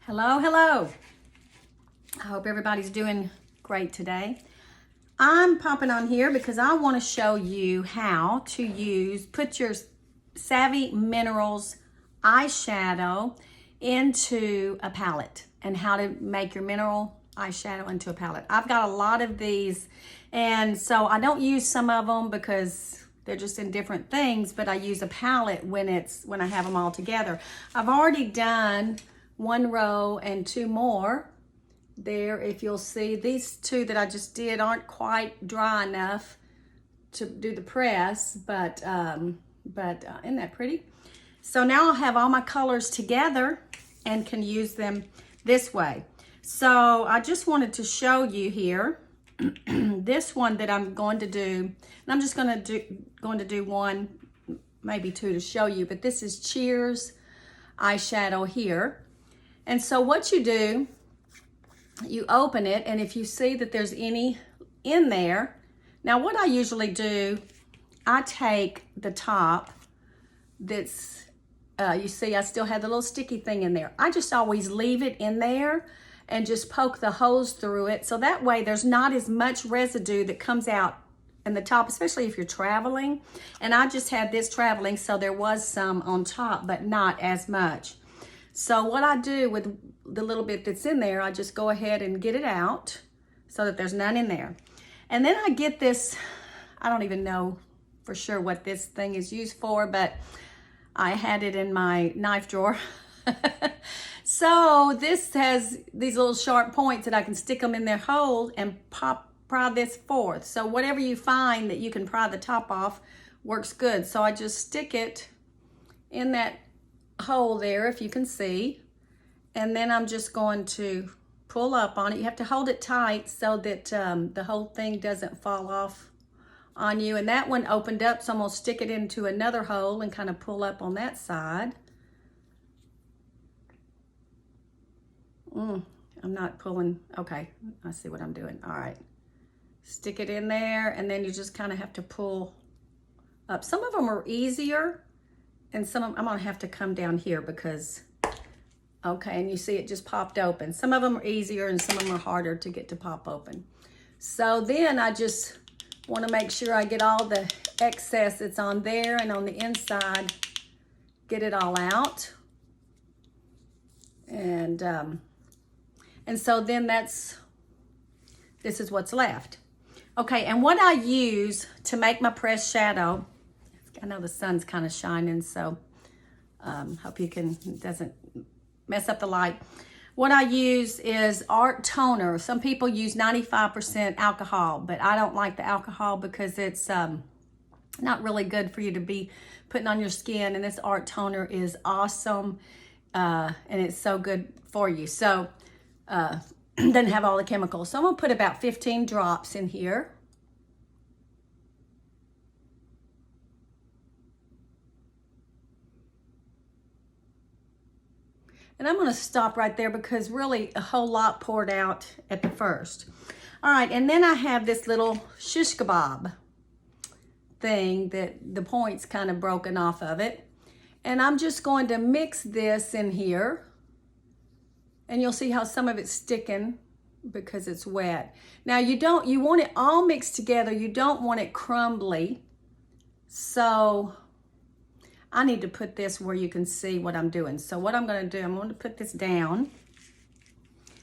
Hello, hello. I hope everybody's doing great today. I'm popping on here because I want to show you how to put your Savvy Minerals eyeshadow into a palette and how to make your mineral eyeshadow into a palette. I've got a lot of these, and so I don't use some of them because they're just in different things, but I use a palette when I have them all together. I've already done one row and two more there. If you'll see, these two that I just did aren't quite dry enough to do the press, but isn't that pretty? So now I'll have all my colors together and can use them this way. So I just wanted to show you here this one that I'm going to do, and I'm just going to do one, maybe two to show you, but this is Cheers eyeshadow here. And so what you do, you open it, and if you see that there's any in there, now what I usually do, I take the top that's, you see I still have the little sticky thing in there. I just always leave it in there and just poke the hose through it, so that way there's not as much residue that comes out in the top, especially if you're traveling. And I just had this traveling, so there was some on top, but not as much. So what I do with the little bit that's in there, I just go ahead and get it out so that there's none in there. And then I get this, I don't even know for sure what this thing is used for, but I had it in my knife drawer. So this has these little sharp points that I can stick them in their hole and pry this forth. So whatever you find that you can pry the top off works good. So I just stick it in that hole there, if you can see, and then I'm just going to pull up on it. You have to hold it tight so that the whole thing doesn't fall off on you. And that one opened up, so I'm gonna stick it into another hole and kind of pull up on that side. I'm not pulling. Okay, I see what I'm doing. All right, stick it in there, and then you just kind of have to pull up. Some of them are easier, and some of them, I'm gonna have to come down here because, okay, and you see it just popped open. Some of them are easier and some of them are harder to get to pop open. So then I just wanna make sure I get all the excess that's on there and on the inside, get it all out. And so then this is what's left. Okay, and what I use to make my pressed shadow, I know the sun's kind of shining, so hope it doesn't mess up the light. What I use is art toner. Some people use 95% alcohol, but I don't like the alcohol because it's not really good for you to be putting on your skin. And this art toner is awesome, and it's so good for you. So doesn't have all the chemicals. So I'm gonna put about 15 drops in here. And I'm gonna stop right there because really a whole lot poured out at the first. All right, and then I have this little shish kebab thing that the point's kind of broken off of it. And I'm just going to mix this in here. And you'll see how some of it's sticking because it's wet. Now you want it all mixed together. You don't want it crumbly. So I need to put this where you can see what I'm doing. So what I'm gonna do, I'm going to put this down.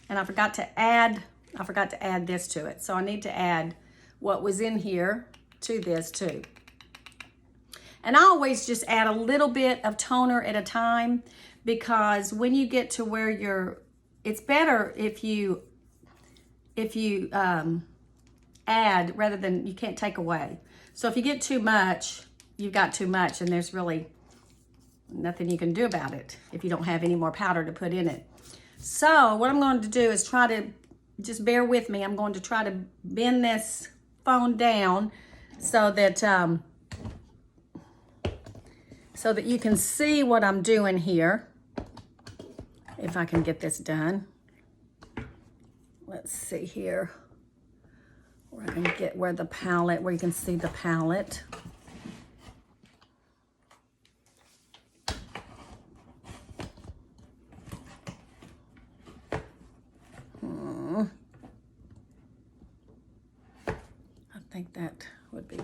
And I forgot to add this to it. So I need to add what was in here to this too. And I always just add a little bit of toner at a time, because when you get to where it's better if you add rather than, you can't take away. So if you get too much, you've got too much, and there's really nothing you can do about it if you don't have any more powder to put in it. So what I'm going to do is try to, just bear with me, I'm going to try to bend this phone down so that you can see what I'm doing here. If I can get this done. Let's see here. Where I can get where you can see the palette.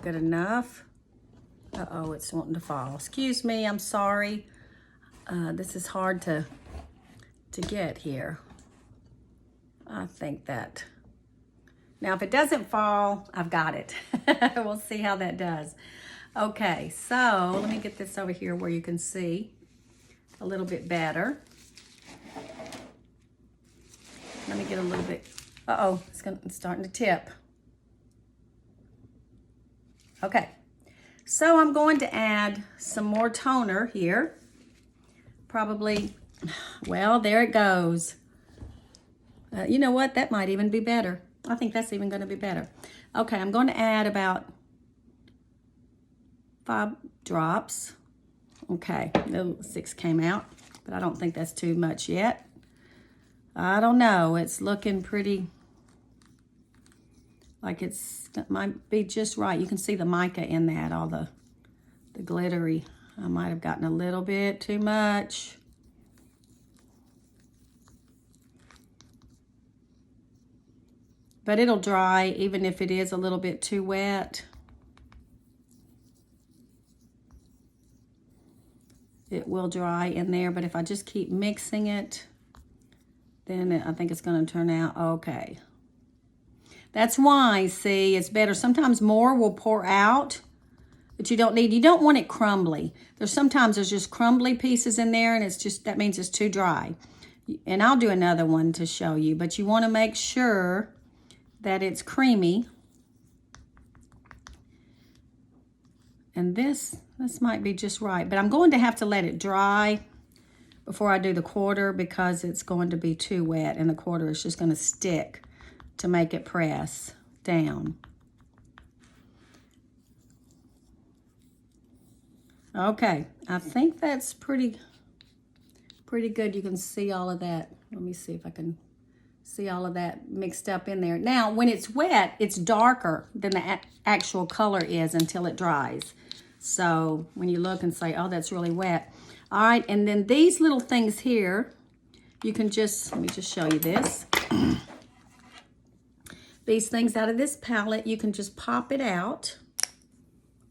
good enough? Uh-oh, it's wanting to fall. Excuse me, I'm sorry. This is hard to get here. I think that. Now, if it doesn't fall, I've got it. We'll see how that does. Okay, so let me get this over here where you can see a little bit better. Let me get a little bit, uh-oh, it's starting to tip. Okay, so I'm going to add some more toner here. Probably, well, there it goes. You know what, that might even be better. I think that's even gonna be better. Okay, I'm going to add about 5 drops. Okay, the 6 came out, but I don't think that's too much yet. I don't know, it's looking pretty, like it might be just right. You can see the mica in that, all the glittery. I might have gotten a little bit too much. But it'll dry even if it is a little bit too wet. It will dry in there, but if I just keep mixing it, then I think it's going to turn out okay. That's why, see, it's better. Sometimes more will pour out, but you don't want it crumbly. Sometimes there's just crumbly pieces in there, and it's just, that means it's too dry. And I'll do another one to show you, but you want to make sure that it's creamy. And this might be just right, but I'm going to have to let it dry before I do the quarter because it's going to be too wet and the quarter is just going to stick to make it press down. Okay, I think that's pretty good. You can see all of that. Let me see if I can see all of that mixed up in there. Now, when it's wet, it's darker than the actual color is until it dries. So when you look and say, oh, that's really wet. All right, and then these little things here, you can just, let me just show you this. These things out of this palette, you can just pop it out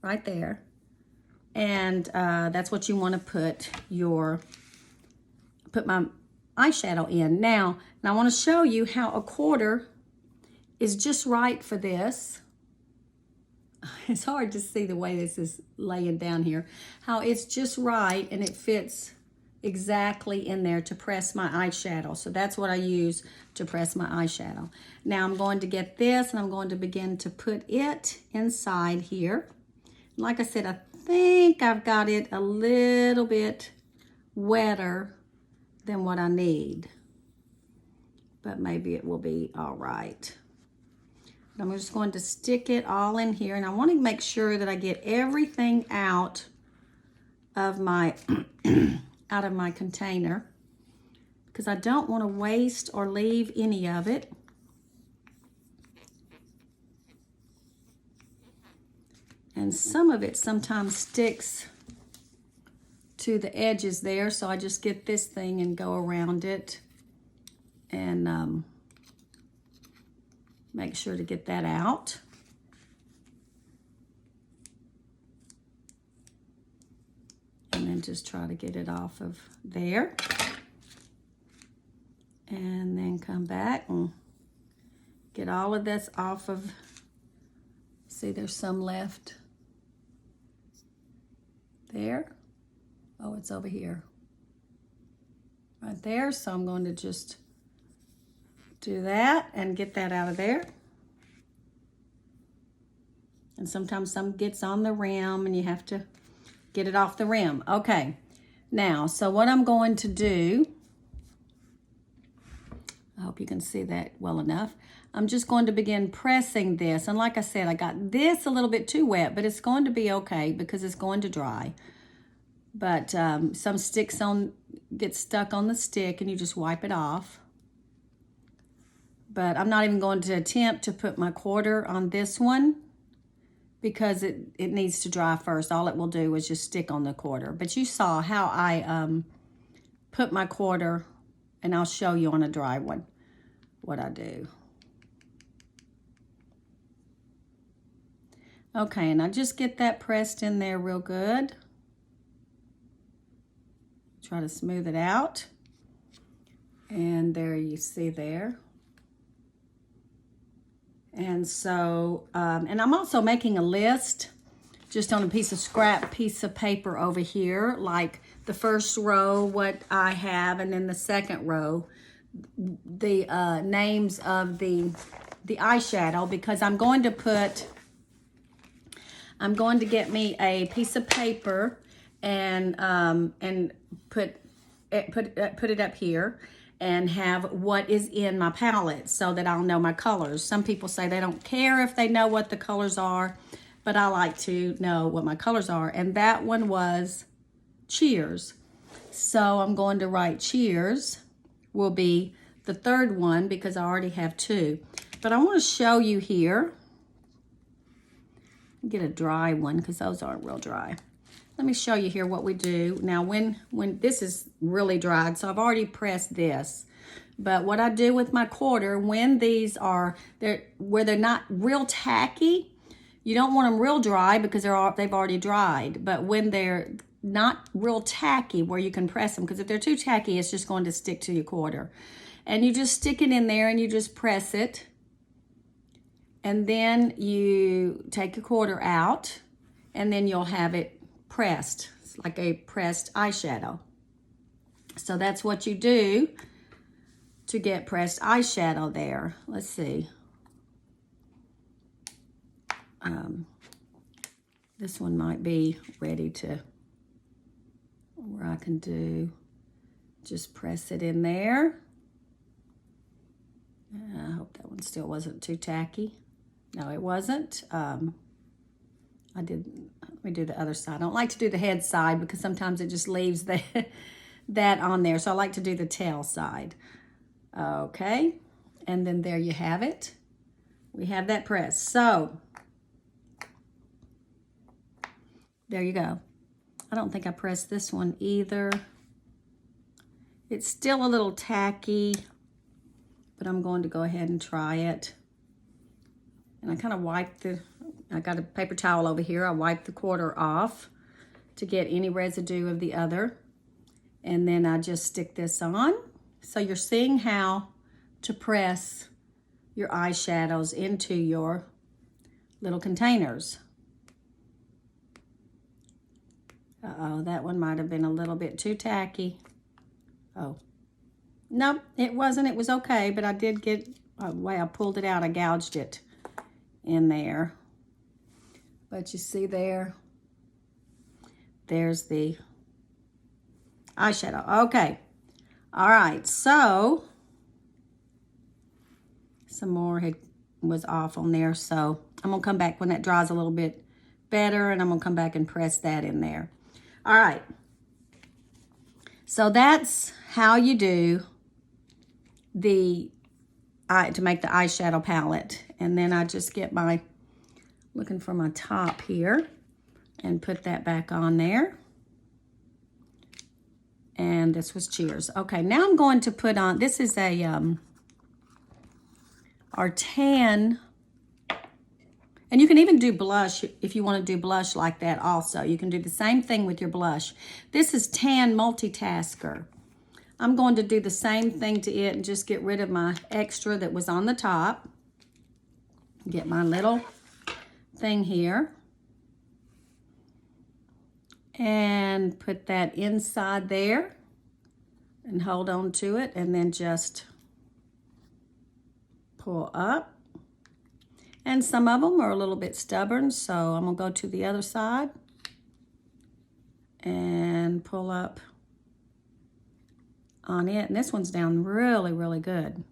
right there. And that's what you want to put my eyeshadow in. Now, and I want to show you how a quarter is just right for this. It's hard to see the way this is laying down here. How it's just right and it fits exactly in there to press my eyeshadow. So that's what I use to press my eyeshadow. Now I'm going to get this and I'm going to begin to put it inside here. Like I said, I think I've got it a little bit wetter than what I need, but maybe it will be all right. I'm just going to stick it all in here, and I want to make sure that I get everything out of my container because I don't want to waste or leave any of it. And some of it sometimes sticks to the edges there, so I just get this thing and go around it and make sure to get that out. And then just try to get it off of there. And then come back and get all of this off of, see there's some left there. Oh, it's over here. Right there, so I'm going to just do that and get that out of there. And sometimes some gets on the rim and you have to get it off the rim. Okay, now, so what I'm going to do, I hope you can see that well enough. I'm just going to begin pressing this. And like I said, I got this a little bit too wet, but it's going to be okay because it's going to dry. But some sticks get stuck on the stick and you just wipe it off. But I'm not even going to attempt to put my quarter on this one because it needs to dry first. All it will do is just stick on the quarter. But you saw how I put my quarter, and I'll show you on a dry one what I do. Okay, and I just get that pressed in there real good. Try to smooth it out. And there you see there. And so, and I'm also making a list just on a piece of paper over here, like the first row, what I have, and then the second row, the names of the eyeshadow, because I'm going to get me a piece of paper and put it up here and have what is in my palette so that I'll know my colors. Some people say they don't care if they know what the colors are, but I like to know what my colors are. And that one was Cheers. So I'm going to write Cheers will be the third one because I already have two. But I want to show you here. Get a dry one because those aren't real dry. Let me show you here what we do. Now when this is really dried, so I've already pressed this. But what I do with my quarter, when these are, where they're not real tacky, you don't want them real dry because they've already dried. But when they're not real tacky where you can press them, because if they're too tacky, it's just going to stick to your quarter. And you just stick it in there and you just press it. And then you take your quarter out and then you'll have it pressed. It's like a pressed eyeshadow. So that's what you do to get pressed eyeshadow there. Let's see. This one might be ready to, where I can do, just press it in there. I hope that one still wasn't too tacky. No, it wasn't. Let me do the other side. I don't like to do the head side because sometimes it just leaves that on there. So I like to do the tail side. Okay, and then there you have it. We have that pressed. So there you go. I don't think I pressed this one either. It's still a little tacky, but I'm going to go ahead and try it. And I kind of I got a paper towel over here. I wipe the quarter off to get any residue of the other. And then I just stick this on. So you're seeing how to press your eyeshadows into your little containers. Uh-oh, that one might have been a little bit too tacky. Oh, nope, it wasn't. It was okay, but I did get, the way I pulled it out, I gouged it in there. But you see there's the eyeshadow. Okay, all right, so some more was off on there, so I'm gonna come back when that dries a little bit better, and I'm gonna come back and press that in there. All right, so that's how you do to make the eyeshadow palette. And then I just get looking for my top here and put that back on there. And this was Cheers. Okay, now I'm going to put on, this is our tan, and you can even do blush if you want to do blush like that also. You can do the same thing with your blush. This is Tan Multitasker. I'm going to do the same thing to it and just get rid of my extra that was on the top. Get my little thing here. And put that inside there. And hold on to it. And then just pull up. And some of them are a little bit stubborn, so I'm going to go to the other side and pull up on it. And this one's down really, really good.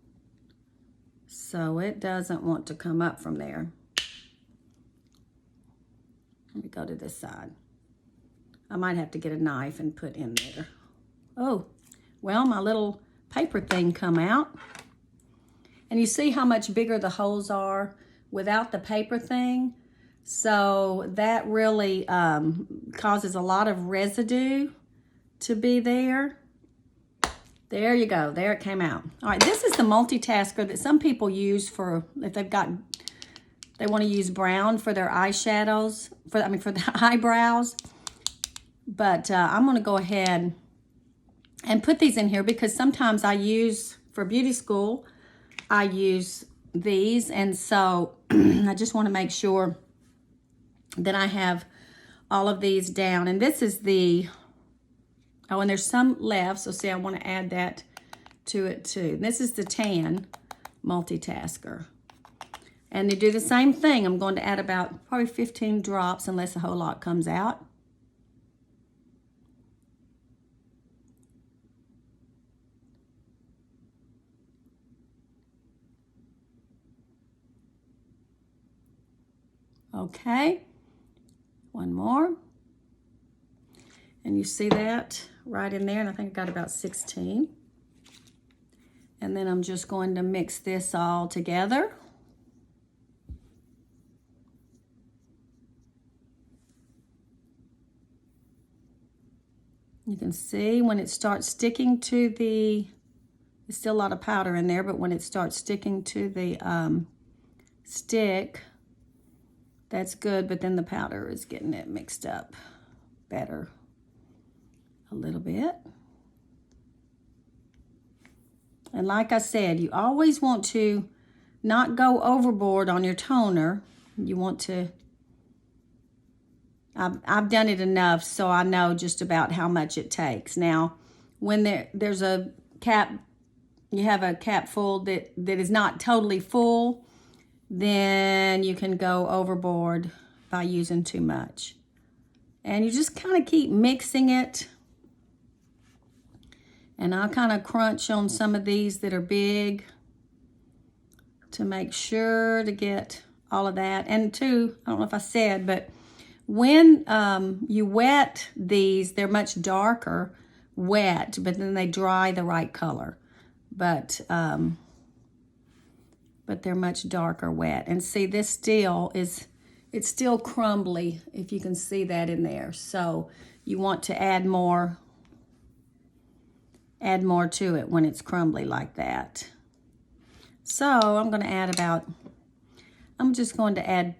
So it doesn't want to come up from there. Let me go to this side. I might have to get a knife and put in there. Oh, well, my little paper thing come out. And you see how much bigger the holes are without the paper thing. So that really causes a lot of residue to be there. There you go. There it came out. All right, this is the multitasker that some people use for if they've got they want to use brown for their eyeshadows, for the eyebrows. But I'm going to go ahead and put these in here because sometimes I use, for beauty school, I use these. And so I just want to make sure that I have all of these down. And this is the, oh, and there's some left. So see, I want to add that to it too. This is the tan multitasker. And they do the same thing. I'm going to add about probably 15 drops unless a whole lot comes out. Okay, one more. And you see that right in there, and I think I got about 16. And then I'm just going to mix this all together. You can see when it starts sticking to the, there's still a lot of powder in there, but when it starts sticking to the stick, that's good, but then the powder is getting it mixed up better a little bit. And like I said, you always want to not go overboard on your toner. You want to, I've done it enough so I know just about how much it takes. Now, when there's a cap, you have a cap full that is not totally full, then you can go overboard by using too much. And you just kind of keep mixing it. And I'll kind of crunch on some of these that are big to make sure to get all of that. And too, I don't know if I said, but when you wet these, they're much darker wet, but then they dry the right color. But they're much darker wet. And see, this still is, it's still crumbly, if you can see that in there. So you want to add more to it when it's crumbly like that. So I'm going to add about, I'm just going to add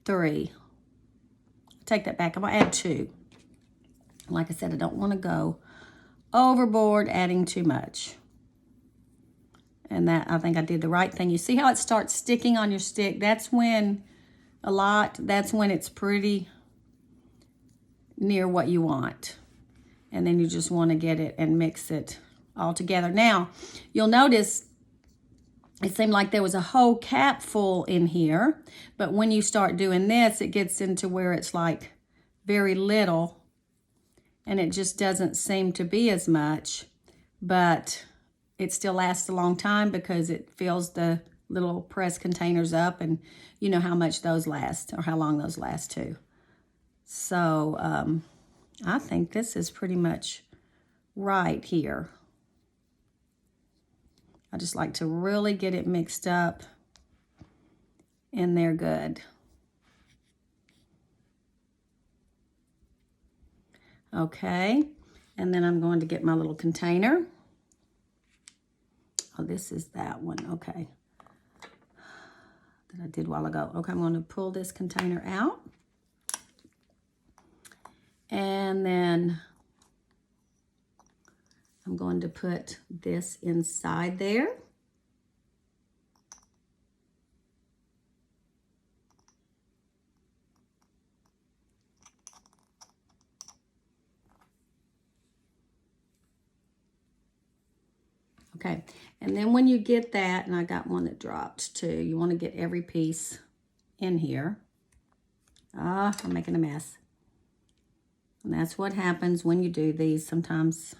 3. Take that back. I'm going to add 2. Like I said, I don't want to go overboard adding too much. And that, I think I did the right thing. You see how it starts sticking on your stick? That's when that's when it's pretty near what you want. And then you just want to get it and mix it all together. Now, you'll notice it seemed like there was a whole cap full in here. But when you start doing this, it gets into where it's like very little. And it just doesn't seem to be as much. But it still lasts a long time because it fills the little press containers up. And you know how much those last or how long those last too. So I think this is pretty much right here. I just like to really get it mixed up in there good. Okay, and then I'm going to get my little container. Oh, this is that one, okay. That I did a while ago. Okay, I'm going to pull this container out. And then I'm going to put this inside there. Okay, and then when you get that, and I got one that dropped too, you want to get every piece in here. I'm making a mess. And that's what happens when you do these. Sometimes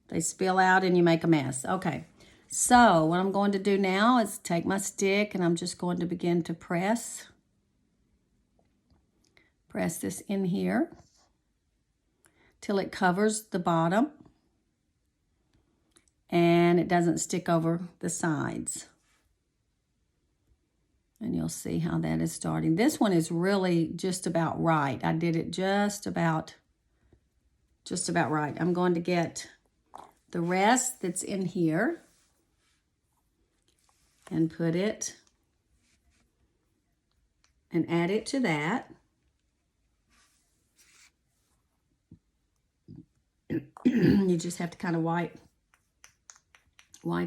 they spill out and you make a mess. Okay, so what I'm going to do now is take my stick and I'm just going to begin to press this in here till it covers the bottom and it doesn't stick over the sides. And you'll see how that is starting. This one is really just about right. I did it just about right. I'm going to get the rest that's in here and put it and add it to that. You just have to kind of wipe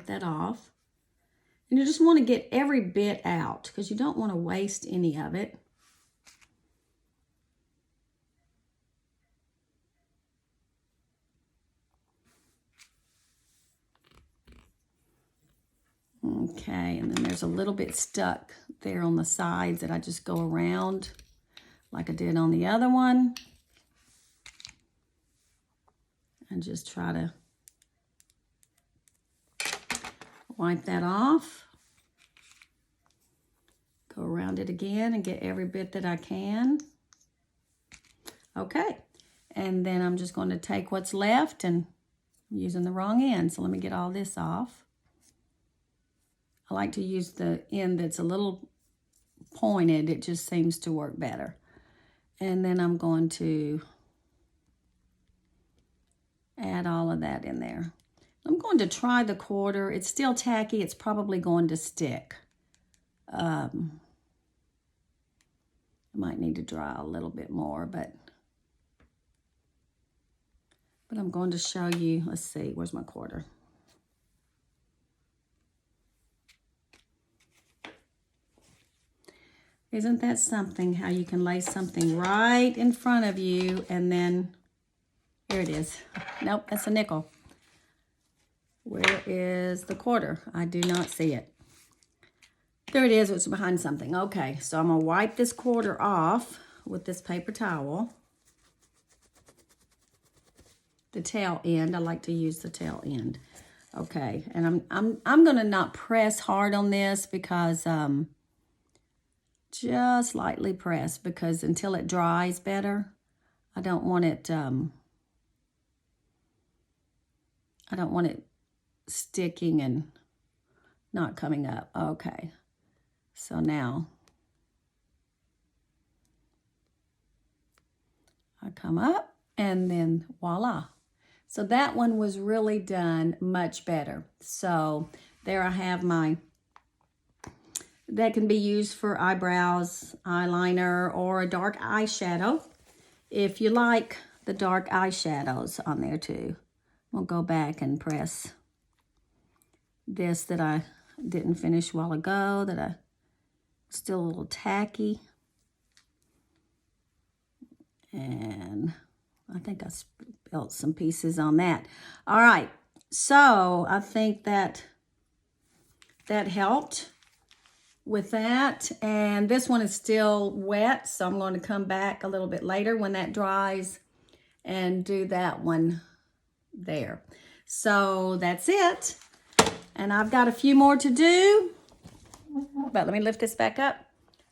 that off. And you just want to get every bit out because you don't want to waste any of it. Okay, and then there's a little bit stuck there on the sides that I just go around like I did on the other one. And just try to wipe that off. Go around it again and get every bit that I can. Okay, and then I'm just going to take what's left, and I'm using the wrong end, so let me get all this off. I like to use the end that's a little pointed. It just seems to work better. And then I'm going to add all of that in there. I'm going to try the quarter. It's still tacky. It's probably going to stick. I might need to dry a little bit more, but I'm going to show you. Let's see, where's my quarter? Isn't that something, how you can lay something right in front of you and then, here it is. Nope, that's a nickel. Where is the quarter? I do not see it. There it is, it's behind something. Okay, so I'm gonna wipe this quarter off with this paper towel. The tail end, I like to use the tail end. Okay, and I'm gonna not press hard on this because just lightly press, because until it dries better, I don't want it sticking and not coming up. Okay, so now I come up and then voila. So that one was really done much better. So there I have my, that can be used for eyebrows, eyeliner, or a dark eyeshadow. If you like the dark eyeshadows on there too. I'll go back and press this that I didn't finish a while ago, that I still a little tacky. And I think I spilled some pieces on that. All right, so I think that helped with that. And this one is still wet, so I'm going to come back a little bit later when that dries and do that one there. So that's it. And I've got a few more to do. But let me lift this back up.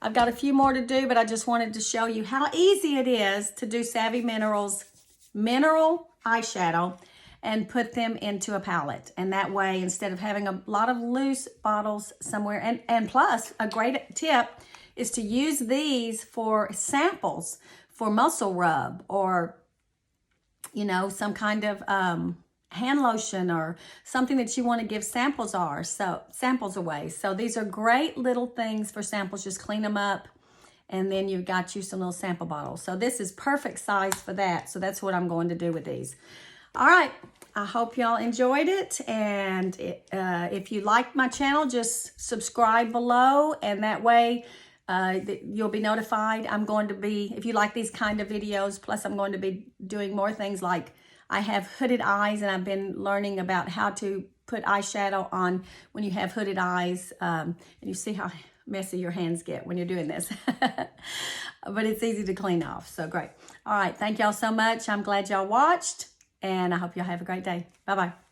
I've got a few more to do, but I just wanted to show you how easy it is to do Savvy Minerals mineral eyeshadow and put them into a palette. And that way, instead of having a lot of loose bottles somewhere, and plus a great tip is to use these for samples for muscle rub, or, you know, some kind of hand lotion or something that you want to give samples away. So these are great little things for samples. Just clean them up, and then you've got you some little sample bottles. So this is perfect size for that. So that's what I'm going to do with these. All right, I hope y'all enjoyed it. And if you like my channel, just subscribe below, and that way you'll be notified. I'm going to be, if you like these kind of videos, plus I'm going to be doing more things like I have hooded eyes, and I've been learning about how to put eyeshadow on when you have hooded eyes. And you see how messy your hands get when you're doing this. But it's easy to clean off, so great. All right, thank y'all so much. I'm glad y'all watched, and I hope y'all have a great day. Bye-bye.